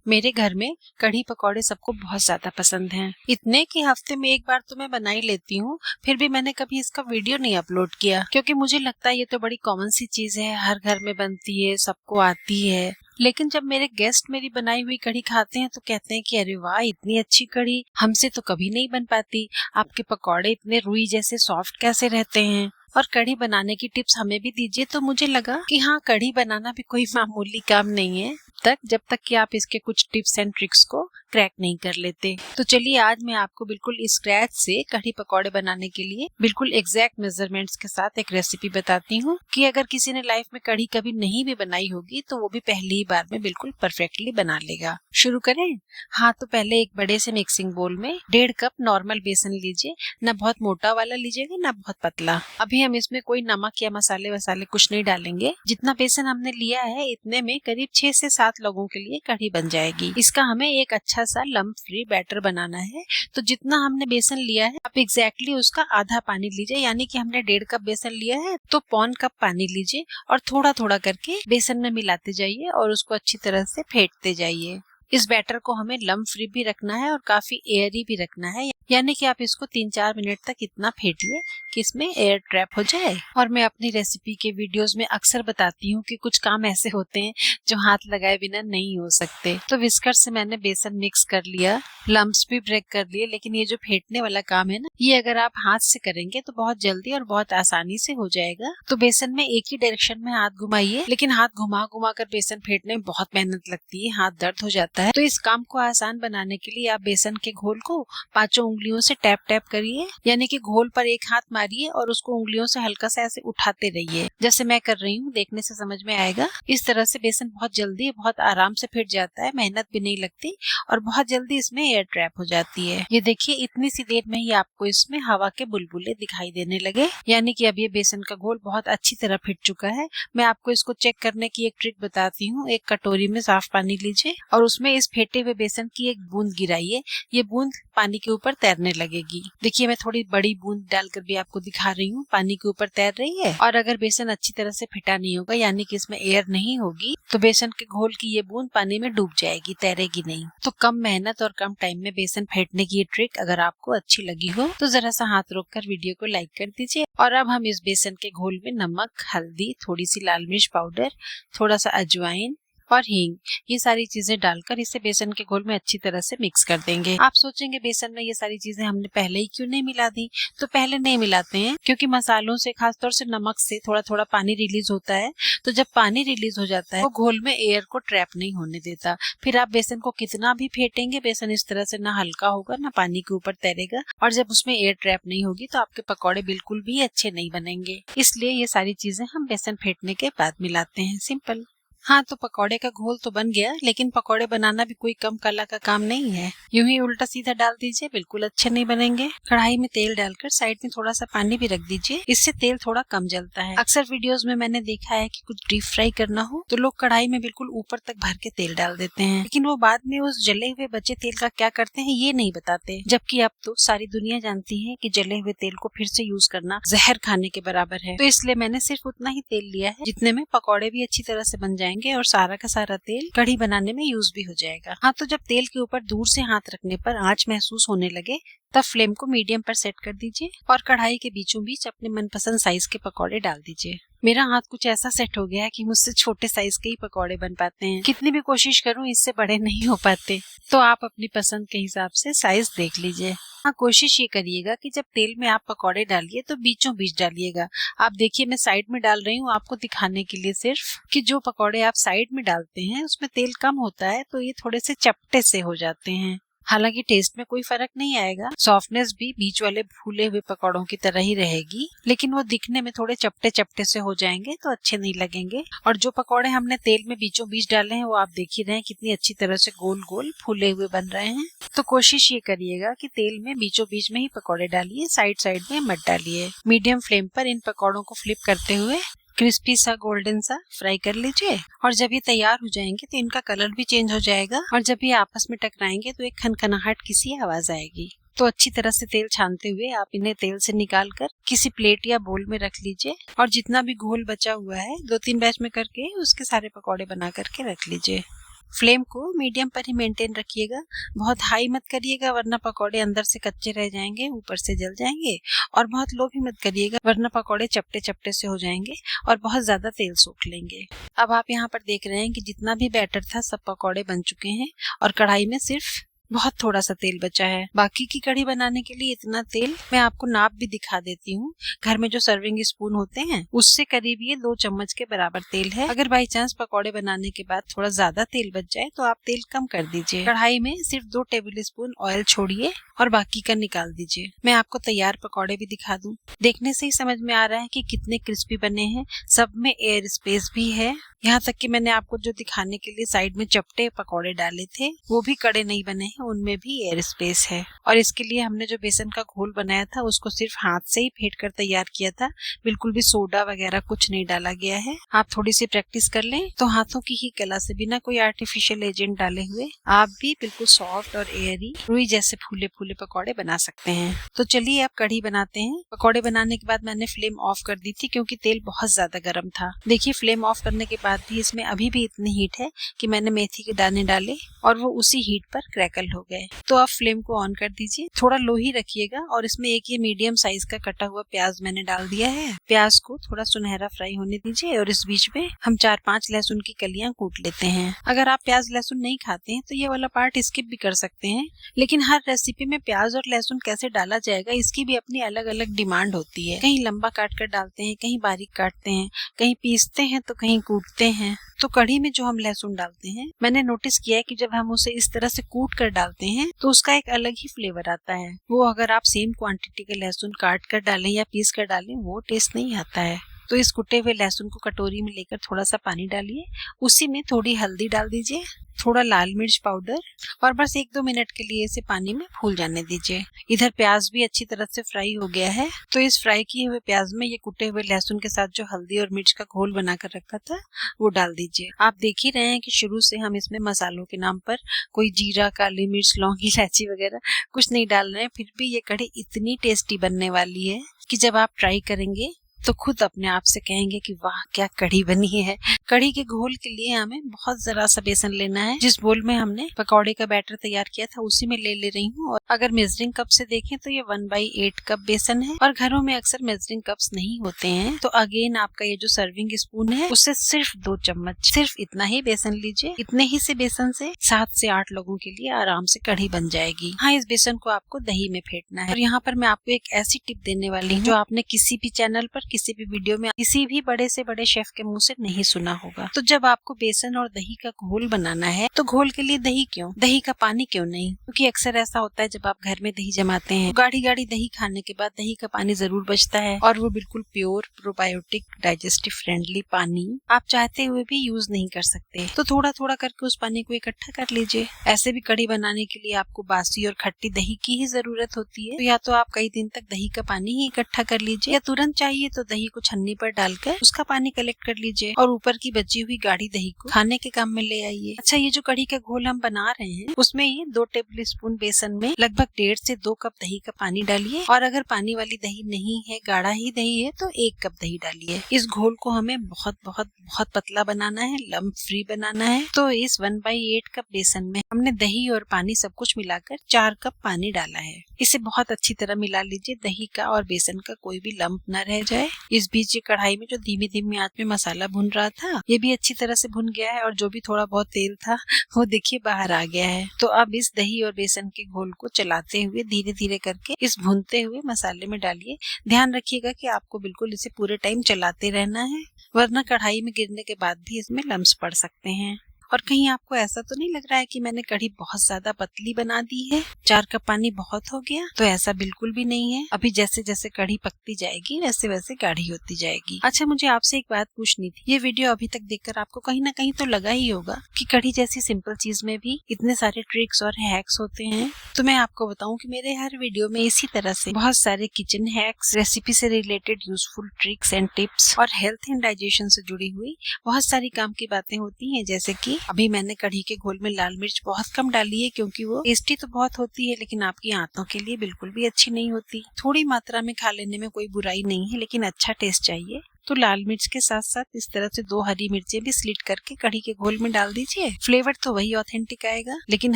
मेरे घर में कढ़ी पकौड़े सबको बहुत ज्यादा पसंद हैं। इतने कि हफ्ते में एक बार तो मैं बना ही लेती हूँ। फिर भी मैंने कभी इसका वीडियो नहीं अपलोड किया क्योंकि मुझे लगता है ये तो बड़ी कॉमन सी चीज है, हर घर में बनती है, सबको आती है। लेकिन जब मेरे गेस्ट मेरी बनाई हुई कढ़ी खाते हैं तो कहते हैं कि अरे वाह, इतनी अच्छी कढ़ी हमसे तो कभी नहीं बन पाती। आपके पकौड़े इतने रुई जैसे सॉफ्ट कैसे रहते हैं, और कढ़ी बनाने की टिप्स हमें भी दीजिए। तो मुझे लगा कि हाँ, कढ़ी बनाना भी कोई मामूली काम नहीं है जब तक कि आप इसके कुछ टिप्स एंड ट्रिक्स को क्रैक नहीं कर लेते। तो चलिए आज मैं आपको बिल्कुल स्क्रैच से कढ़ी पकौड़े बनाने के लिए बिल्कुल एग्जैक्ट मेजरमेंट्स के साथ एक रेसिपी बताती हूँ कि अगर किसी ने लाइफ में कढ़ी कभी नहीं भी बनाई होगी तो वो भी पहली ही बार में बिल्कुल परफेक्टली बना लेगा। शुरू करें? हाँ, तो पहले एक बड़े से मिक्सिंग बोल में 1.5 कप नॉर्मल बेसन लीजिए। ना बहुत मोटा वाला लीजिएगा ना बहुत पतला। अभी हम इसमें कोई नमक या मसाले वसाले कुछ नहीं डालेंगे। जितना बेसन हमने लिया है इतने में करीब 6 से 7 लोगों के लिए कढ़ी बन जाएगी। इसका हमें एक अच्छा सा लम्प फ्री बैटर बनाना है। तो जितना हमने बेसन लिया है आप एग्जैक्टली उसका आधा पानी लीजिए, यानी कि हमने 1.5 कप बेसन लिया है तो 1.25 कप पानी लीजिए और थोड़ा थोड़ा करके बेसन में मिलाते जाइए और उसको अच्छी तरह से फेंटते जाइए। इस बैटर को हमें लम्प फ्री भी रखना है और काफी एयरी भी रखना है, यानी कि आप इसको 3-4 मिनट तक इतना फेंटिए कि इसमें एयर ट्रैप हो जाए। और मैं अपनी रेसिपी के वीडियोस में अक्सर बताती हूँ कि कुछ काम ऐसे होते हैं जो हाथ लगाए बिना नहीं हो सकते। तो विस्कर से मैंने बेसन मिक्स कर लिया, लम्प्स भी ब्रेक कर लिए, लेकिन ये जो फेंटने वाला काम है ना, ये अगर आप हाथ से करेंगे तो बहुत जल्दी और बहुत आसानी से हो जाएगा। तो बेसन में एक ही डायरेक्शन में हाथ घुमाइए, लेकिन हाथ घुमा घुमा कर बेसन फेंटने में बहुत मेहनत लगती है, हाथ दर्द हो जाता है। तो इस काम को आसान बनाने के लिए आप बेसन के घोल को 5 उंगलियों से टैप टैप करिए, यानी कि घोल पर एक हाथ मारिए और उसको उंगलियों से हल्का सा ऐसे उठाते रहिए, जैसे मैं कर रही हूँ। देखने से समझ में आएगा। इस तरह से बेसन बहुत जल्दी बहुत आराम से फिट जाता है, मेहनत भी नहीं लगती और बहुत जल्दी इसमें एयर ट्रैप हो जाती है। ये देखिए, इतनी सी देर में ही आपको इसमें हवा के बुलबुले दिखाई देने लगे, यानी कि अब ये बेसन का घोल बहुत अच्छी तरह फिट चुका है। मैं आपको इसको चेक करने की एक ट्रिक बताती हूँ। एक कटोरी में साफ पानी लीजिए और उसमें इस फेंटे हुए बेसन की एक बूंद गिराइए। ये बूंद पानी के ऊपर तैरने लगेगी। देखिए, मैं थोड़ी बड़ी बूंद डालकर भी आपको दिखा रही हूँ, पानी के ऊपर तैर रही है। और अगर बेसन अच्छी तरह से फिटा नहीं होगा, यानी कि इसमें एयर नहीं होगी, तो बेसन के घोल की ये बूंद पानी में डूब जाएगी, तैरेगी नहीं। तो कम मेहनत और कम टाइम में बेसन फेंटने की ये ट्रिक अगर आपको अच्छी लगी हो तो जरा सा हाथ रोककर वीडियो को लाइक कर दीजिए। और अब हम इस बेसन के घोल में नमक, हल्दी, थोड़ी सी लाल मिर्च पाउडर, थोड़ा सा अजवाइन और हींग, ये सारी चीजें डालकर इसे बेसन के घोल में अच्छी तरह से मिक्स कर देंगे। आप सोचेंगे बेसन में ये सारी चीजें हमने पहले ही क्यों नहीं मिला दी? तो पहले नहीं मिलाते हैं क्योंकि मसालों से, खासतौर से नमक से थोड़ा थोड़ा पानी रिलीज होता है। तो जब पानी रिलीज हो जाता है वो घोल में एयर को ट्रैप नहीं होने देता। फिर आप बेसन को कितना भी फेंटेंगे, बेसन इस तरह से ना हल्का होगा ना पानी के ऊपर तैरेगा, और जब उसमें एयर ट्रैप नहीं होगी तो आपके पकौड़े बिल्कुल भी अच्छे नहीं बनेंगे। इसलिए ये सारी चीजें हम बेसन फेंटने के बाद मिलाते हैं। सिंपल। हाँ, तो पकौड़े का घोल तो बन गया, लेकिन पकौड़े बनाना भी कोई कम कला का काम नहीं है। यूं ही उल्टा सीधा डाल दीजिए, बिल्कुल अच्छे नहीं बनेंगे। कढ़ाई में तेल डालकर साइड में थोड़ा सा पानी भी रख दीजिए, इससे तेल थोड़ा कम जलता है। अक्सर वीडियोस में मैंने देखा है कि कुछ डीप फ्राई करना हो तो लोग कढ़ाई में बिल्कुल ऊपर तक भर के तेल डाल देते हैं, लेकिन वो बाद में उस जले हुए बचे तेल का क्या करते हैं ये नहीं बताते। जबकि अब तो सारी दुनिया जानती है कि जले हुए तेल को फिर से यूज करना जहर खाने के बराबर है। तो इसलिए मैंने सिर्फ उतना ही तेल लिया है जितने में पकौड़े भी अच्छी तरह से बन जाएंगे और सारा का सारा तेल कढ़ी बनाने में यूज भी हो जाएगा। हाँ, तो जब तेल के ऊपर दूर से हाथ रखने पर आंच महसूस होने लगे तब फ्लेम को मीडियम पर सेट कर दीजिए और कढ़ाई के बीचों बीच अपने मनपसंद साइज के पकौड़े डाल दीजिए। मेरा हाथ कुछ ऐसा सेट हो गया है कि मुझसे छोटे साइज के ही पकौड़े बन पाते हैं। कितनी भी कोशिश करूं इससे बड़े नहीं हो पाते। तो आप अपनी पसंद के हिसाब से साइज देख लीजिए। हाँ, कोशिश ये करिएगा कि जब तेल में आप पकौड़े डालिए तो बीचों बीच डालिएगा। आप देखिए, मैं साइड में डाल रही हूँ आपको दिखाने के लिए सिर्फ कि जो पकौड़े आप साइड में डालते हैं उसमें तेल कम होता है तो ये थोड़े से चपटे से हो जाते हैं। हालांकि टेस्ट में कोई फर्क नहीं आएगा, सॉफ्टनेस भी बीच वाले फूले हुए पकौड़ों की तरह ही रहेगी, लेकिन वो दिखने में थोड़े चपटे चपटे से हो जाएंगे तो अच्छे नहीं लगेंगे। और जो पकौड़े हमने तेल में बीचों बीच डाले हैं वो आप देख ही रहे हैं कितनी अच्छी तरह से गोल गोल फूले हुए बन रहे हैं। तो कोशिश ये करिएगा कि तेल में बीचों बीच में ही पकौड़े डालिए, साइड साइड में मत डालिए। मीडियम फ्लेम पर इन पकौड़ों को फ्लिप करते हुए क्रिस्पी सा गोल्डन सा फ्राई कर लीजिए। और जब ये तैयार हो जाएंगे तो इनका कलर भी चेंज हो जाएगा और जब ये आपस में टकराएंगे तो एक खनखनाहट की सी आवाज आएगी। तो अच्छी तरह से तेल छानते हुए आप इन्हें तेल से निकाल कर किसी प्लेट या बोल में रख लीजिए और जितना भी घोल बचा हुआ है 2-3 बैच में करके उसके सारे पकौड़े बना करके रख लीजिए। फ्लेम को मीडियम पर ही मेंटेन रखिएगा, बहुत हाई मत करिएगा वरना पकौड़े अंदर से कच्चे रह जाएंगे, ऊपर से जल जाएंगे। और बहुत लो भी मत करिएगा वरना पकौड़े चपटे चपटे से हो जाएंगे और बहुत ज्यादा तेल सोख लेंगे। अब आप यहाँ पर देख रहे हैं कि जितना भी बैटर था सब पकौड़े बन चुके हैं और कढ़ाई में सिर्फ बहुत थोड़ा सा तेल बचा है। बाकी की कढ़ी बनाने के लिए इतना तेल मैं आपको नाप भी दिखा देती हूँ। घर में जो सर्विंग स्पून होते हैं उससे करीब ये 2 चम्मच के बराबर तेल है। अगर बाई चांस पकौड़े बनाने के बाद थोड़ा ज्यादा तेल बच जाए तो आप तेल कम कर दीजिए। कढ़ाई में सिर्फ 2 टेबल स्पून ऑयल छोड़िए और बाकी का निकाल दीजिए। मैं आपको तैयार पकौड़े भी दिखा दूं। देखने से ही समझ में आ रहा है कि कितने क्रिस्पी बने हैं, सब में एयर स्पेस भी है। यहाँ तक कि मैंने आपको जो दिखाने के लिए साइड में चपटे पकौड़े डाले थे वो भी कड़े नहीं बने हैं, उनमें भी एयर स्पेस है। और इसके लिए हमने जो बेसन का घोल बनाया था उसको सिर्फ हाथ से ही फेंट कर तैयार किया था, बिल्कुल भी सोडा वगैरह कुछ नहीं डाला गया है। आप थोड़ी सी प्रैक्टिस कर लें तो हाथों की ही कला से बिना कोई आर्टिफिशियल एजेंट डाले हुए आप भी बिल्कुल सॉफ्ट और एयरी रुई जैसे फूले फूले पकौड़े बना सकते हैं। तो चलिए अब कढ़ी बनाते हैं। पकौड़े बनाने के बाद मैंने फ्लेम ऑफ कर दी थी क्योंकि तेल बहुत ज्यादा गर्म था। देखिए फ्लेम ऑफ करने के बाद भी इसमें अभी भी इतनी हीट है कि मैंने मेथी के दाने डाले और वो उसी हीट पर क्रैकल हो गए। तो आप फ्लेम को ऑन कर दीजिए, थोड़ा लो ही रखिएगा। और इसमें एक ये मीडियम साइज का कटा हुआ प्याज मैंने डाल दिया है। प्याज को थोड़ा सुनहरा फ्राई होने दीजिए और इस बीच में हम 4-5 लहसुन की कलियां कूट लेते हैं। अगर आप प्याज लहसुन नहीं खाते हैं तो ये वाला पार्ट स्किप भी कर सकते हैं, लेकिन हर रेसिपी में प्याज और लहसुन कैसे डाला जाएगा इसकी भी अपनी अलग अलग डिमांड होती है। कहीं लंबा काट कर डालते हैं, कहीं बारीक काटते हैं, कहीं पीसते हैं तो कहीं कूटते हैं। तो कढ़ी में जो हम लहसुन डालते हैं मैंने नोटिस किया है कि जब हम उसे इस तरह से कूट कर डालते हैं तो उसका एक अलग ही फ्लेवर आता है। वो अगर आप सेम क्वांटिटी के लहसुन काट कर डालें या पीस कर डालें वो टेस्ट नहीं आता है। तो इस कुटे हुए लहसुन को कटोरी में लेकर थोड़ा सा पानी डालिए, उसी में थोड़ी हल्दी डाल दीजिए, थोड़ा लाल मिर्च पाउडर और बस 1-2 मिनट के लिए इसे पानी में फूल जाने दीजिए। इधर प्याज भी अच्छी तरह से फ्राई हो गया है तो इस फ्राई किए हुए प्याज में ये कुटे हुए लहसुन के साथ जो हल्दी और मिर्च का घोल बनाकर रखा था वो डाल दीजिए। आप देख ही रहे हैं कि शुरू से हम इसमें मसालों के नाम पर कोई जीरा, काली मिर्च, लौंग, इलायची वगैरह कुछ नहीं डाल रहे हैं, फिर भी ये कढ़ी इतनी टेस्टी बनने वाली है कि जब आप ट्राई करेंगे तो खुद अपने आप से कहेंगे कि वाह क्या कढ़ी बनी है। कढ़ी के घोल के लिए हमें बहुत जरा सा बेसन लेना है। जिस बोल में हमने पकौड़े का बैटर तैयार किया था उसी में ले रही हूँ। और अगर मेजरिंग कप से देखें तो ये 1/8 कप बेसन है और घरों में अक्सर मेजरिंग कप्स नहीं होते हैं। तो अगेन आपका ये जो सर्विंग स्पून है उससे सिर्फ 2 चम्मच, सिर्फ इतना ही बेसन लीजिए। इतने ही से बेसन से 7 से 8 लोगों के लिए आराम से कढ़ी बन जाएगी। हाँ, इस बेसन को आपको दही में फेंटना है। और यहाँ पर मैं आपको एक ऐसी टिप देने वाली हूँ जो आपने किसी भी चैनल पर, किसी भी वीडियो में, किसी भी बड़े से बड़े शेफ के मुंह से नहीं सुना होगा। तो जब आपको बेसन और दही का घोल बनाना है तो घोल के लिए दही क्यों, दही का पानी क्यों नहीं? क्योंकि अक्सर ऐसा होता है जब आप घर में दही जमाते हैं गाढ़ी गाढ़ी दही खाने के बाद दही का पानी जरूर बचता है और वो बिल्कुल प्योर, प्रोबायोटिक, डाइजेस्टिव फ्रेंडली पानी आप चाहते हुए भी यूज नहीं कर सकते। तो थोड़ा थोड़ा करके उस पानी को इकट्ठा कर लीजिए। ऐसे भी कढ़ी बनाने के लिए आपको बासी और खट्टी दही की ही जरूरत होती है। तो या तो आप कई दिन तक दही का पानी ही इकट्ठा कर लीजिए या तुरंत चाहिए तो दही को छन्नी पर डालकर उसका पानी कलेक्ट कर लीजिए और ऊपर की बची हुई गाढ़ी दही को खाने के काम में ले आइए। अच्छा, ये जो कढ़ी का घोल हम बना रहे हैं उसमें ये 2 टेबल स्पून बेसन में लगभग 1.5 से 2 कप दही का पानी डालिए। और अगर पानी वाली दही नहीं है, गाढ़ा ही दही है तो 1 कप दही डालिए। इस घोल को हमें बहुत बहुत बहुत पतला बनाना है, लम्प फ्री बनाना है। तो इस 1/8 कप बेसन में हमने दही और पानी सब कुछ मिलाकर 4 कप पानी डाला है। इसे बहुत अच्छी तरह मिला लीजिए, दही का और बेसन का कोई भी लम्प न रह जाए। इस बीच ये कढ़ाई में जो धीमी धीमी आंच में मसाला भुन रहा था ये भी अच्छी तरह से भुन गया है और जो भी थोड़ा बहुत तेल था वो देखिए बाहर आ गया है। तो अब इस दही और बेसन के घोल को चलाते हुए धीरे धीरे करके इस भुनते हुए मसाले में डालिए। ध्यान रखिएगा कि आपको बिल्कुल इसे पूरे टाइम चलाते रहना है वरना कढ़ाई में गिरने के बाद भी इसमें लम्स पड़ सकते हैं। और कहीं आपको ऐसा तो नहीं लग रहा है कि मैंने कढ़ी बहुत ज्यादा पतली बना दी है, 4 कप पानी बहुत हो गया? तो ऐसा बिल्कुल भी नहीं है। अभी जैसे जैसे कढ़ी पकती जाएगी वैसे वैसे गाढ़ी होती जाएगी। अच्छा, मुझे आपसे एक बात पूछनी थी। ये वीडियो अभी तक देखकर आपको कहीं ना कहीं तो लगा ही होगा कि कढ़ी जैसी सिंपल चीज में भी इतने सारे ट्रिक्स और हैक्स होते हैं। तो मैं आपको बताऊं कि मेरे हर वीडियो में इसी तरह से बहुत सारे किचन हैक्स, रेसिपी से related useful tricks and tips और हेल्थ एंड डाइजेशन से जुड़ी हुई बहुत सारी काम की बातें होती है। जैसे की अभी मैंने कढ़ी के घोल में लाल मिर्च बहुत कम डाली है क्योंकि वो टेस्टी तो बहुत होती है लेकिन आपकी आंतों के लिए बिल्कुल भी अच्छी नहीं होती। थोड़ी मात्रा में खा लेने में कोई बुराई नहीं है लेकिन अच्छा टेस्ट चाहिए तो लाल मिर्च के साथ साथ इस तरह से 2 हरी मिर्चें भी स्लिट करके कढ़ी के घोल में डाल दीजिए। फ्लेवर तो वही ऑथेंटिक आएगा, लेकिन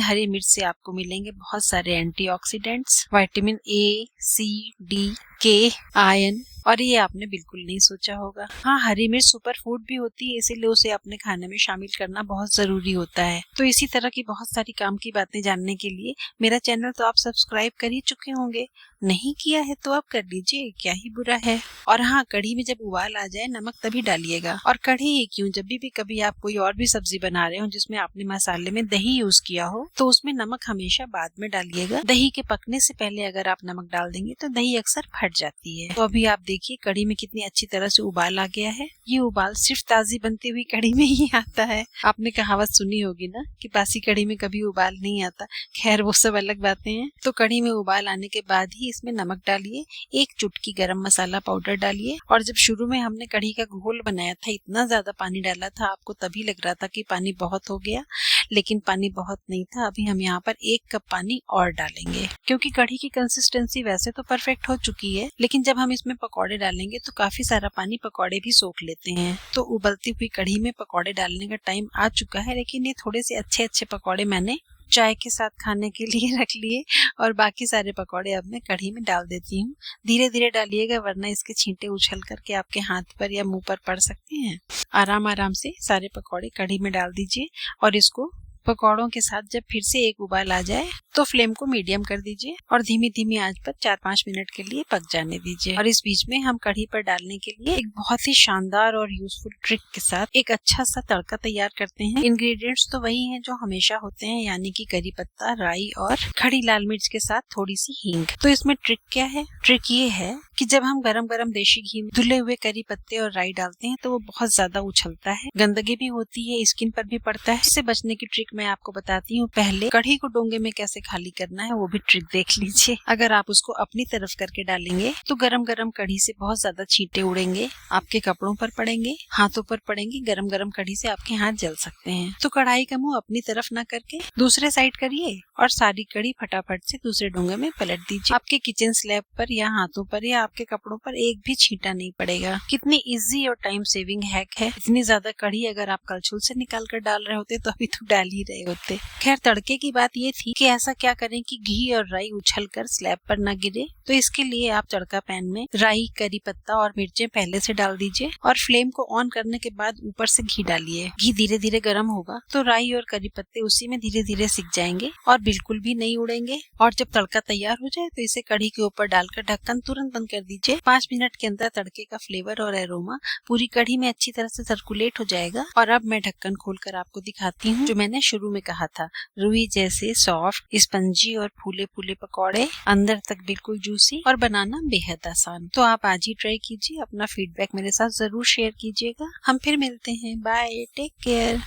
हरी मिर्च से आपको मिलेंगे बहुत सारे antioxidants, vitamin A, C, D, K, iron, और ये आपने बिल्कुल नहीं सोचा होगा। हाँ, हरी मिर्च सुपर फूड भी होती है, इसीलिए उसे अपने खाने में शामिल करना बहुत जरूरी होता है। तो इसी तरह की बहुत सारी काम की बातें जानने के लिए मेरा चैनल तो आप सब्सक्राइब कर ही चुके होंगे, नहीं किया है तो आप कर लीजिए, क्या ही बुरा है। और हाँ, कढ़ी में जब उबाल आ जाए नमक तभी डालिएगा। और कढ़ी ही क्यों, जब भी कभी आप कोई और भी सब्जी बना रहे हो जिसमें आपने मसाले में दही यूज किया हो तो उसमें नमक हमेशा बाद में डालिएगा। दही के पकने से पहले अगर आप नमक डाल देंगे तो दही अक्सर फट जाती है। तो अभी आप देखिए कढ़ी में कितनी अच्छी तरह से उबाल आ गया है। ये उबाल सिर्फ ताजी बनती हुई कढ़ी में ही आता है। आपने कहावत सुनी होगी ना कि बासी कढ़ी में कभी उबाल नहीं आता। खैर वो सब अलग बातें हैं। तो कढ़ी में उबाल आने के बाद ही इसमें नमक डालिए, 1 चुटकी गरम मसाला पाउडर डालिए। और जब शुरू में हमने कढ़ी का घोल बनाया था, इतना ज्यादा पानी डाला था, आपको तभी लग रहा था कि पानी बहुत हो गया, लेकिन पानी बहुत नहीं था। अभी हम यहाँ पर 1 कप पानी और डालेंगे, क्योंकि कढ़ी की कंसिस्टेंसी वैसे तो परफेक्ट हो चुकी है, लेकिन जब हम इसमें पकौड़े डालेंगे तो काफी सारा पानी पकौड़े भी सोख लेते हैं। तो उबलती हुई कढ़ी में पकौड़े डालने का टाइम आ चुका है, लेकिन ये थोड़े से अच्छे पकौड़े मैंने चाय के साथ खाने के लिए रख लिए और बाकी सारे पकौड़े अब मैं कढ़ी में डाल देती हूँ। धीरे धीरे डालिएगा, वरना इसके छींटे उछल करके आपके हाथ पर या मुंह पर पड़ सकते हैं। आराम से सारे पकौड़े कढ़ी में डाल दीजिए और इसको पकौड़ों के साथ जब फिर से एक उबाल आ जाए तो फ्लेम को मीडियम कर दीजिए और धीमी आंच पर 4-5 मिनट के लिए पक जाने दीजिए। और इस बीच में हम कढ़ी पर डालने के लिए एक बहुत ही शानदार और यूजफुल ट्रिक के साथ एक अच्छा सा तड़का तैयार करते हैं। इंग्रेडिएंट्स तो वही हैं जो हमेशा होते हैं, यानी कि करी पत्ता, राई और खड़ी लाल मिर्च के साथ थोड़ी सी हींग। तो इसमें ट्रिक क्या है? ट्रिक ये है कि जब हम गरम देशी घी में धुले हुए करी पत्ते और राई डालते हैं तो वो बहुत ज्यादा उछलता है, गंदगी भी होती है, स्किन पर भी पड़ता है। इससे बचने की ट्रिक मैं आपको बताती हूँ। पहले कढ़ी को डोंगे में कैसे खाली करना है वो भी ट्रिक देख लीजिए। अगर आप उसको अपनी तरफ करके डालेंगे तो गरम कढ़ी से बहुत ज्यादा छींटे उड़ेंगे, आपके कपड़ों पर पड़ेंगे, हाथों पर पड़ेंगे। गरम कढ़ी से आपके हाथ जल सकते हैं। तो कढ़ाई का मुंह अपनी तरफ ना करके दूसरे साइड करिए और सारी कढ़ी फटाफट से दूसरे डोंगे में पलट दीजिए। आपके किचन स्लैब पर या हाथों पर या आपके कपड़ों पर एक भी छींटा नहीं पड़ेगा। कितनी इजी और टाइम सेविंग हैक है। इतनी ज्यादा कढ़ी अगर आप कलछुल से निकाल कर डाल रहे होते तो अभी तो डाल ही रहे होते। खैर, तड़के की बात ये थी कि ऐसा क्या करें कि घी और राई उछलकर स्लैब पर न गिरे। तो इसके लिए आप तड़का पैन में राई, करी पत्ता और मिर्चें पहले से डाल दीजिए और फ्लेम को ऑन करने के बाद ऊपर से घी डालिए। घी धीरे धीरे गर्म होगा तो राई और करी पत्ते उसी में धीरे धीरे सिक जाएंगे और बिल्कुल भी नहीं उड़ेंगे। और जब तड़का तैयार हो जाए तो इसे कढ़ी के ऊपर डालकर ढक्कन तुरंत बंद कर दीजिए। 5 मिनट के अंदर तड़के का फ्लेवर और एरोमा पूरी कढ़ी में अच्छी तरह से सर्कुलेट हो जाएगा। और अब मैं ढक्कन खोलकर आपको दिखाती हूँ जो मैंने शुरू में कहा था, रुई जैसे सॉफ्ट, स्पंजी और फूले पकौड़े, अंदर तक बिल्कुल जूसी और बनाना बेहद आसान। तो आप आज ही ट्राई कीजिए। अपना फीडबैक मेरे साथ जरूर शेयर कीजिएगा। हम फिर मिलते हैं। Bye, take care.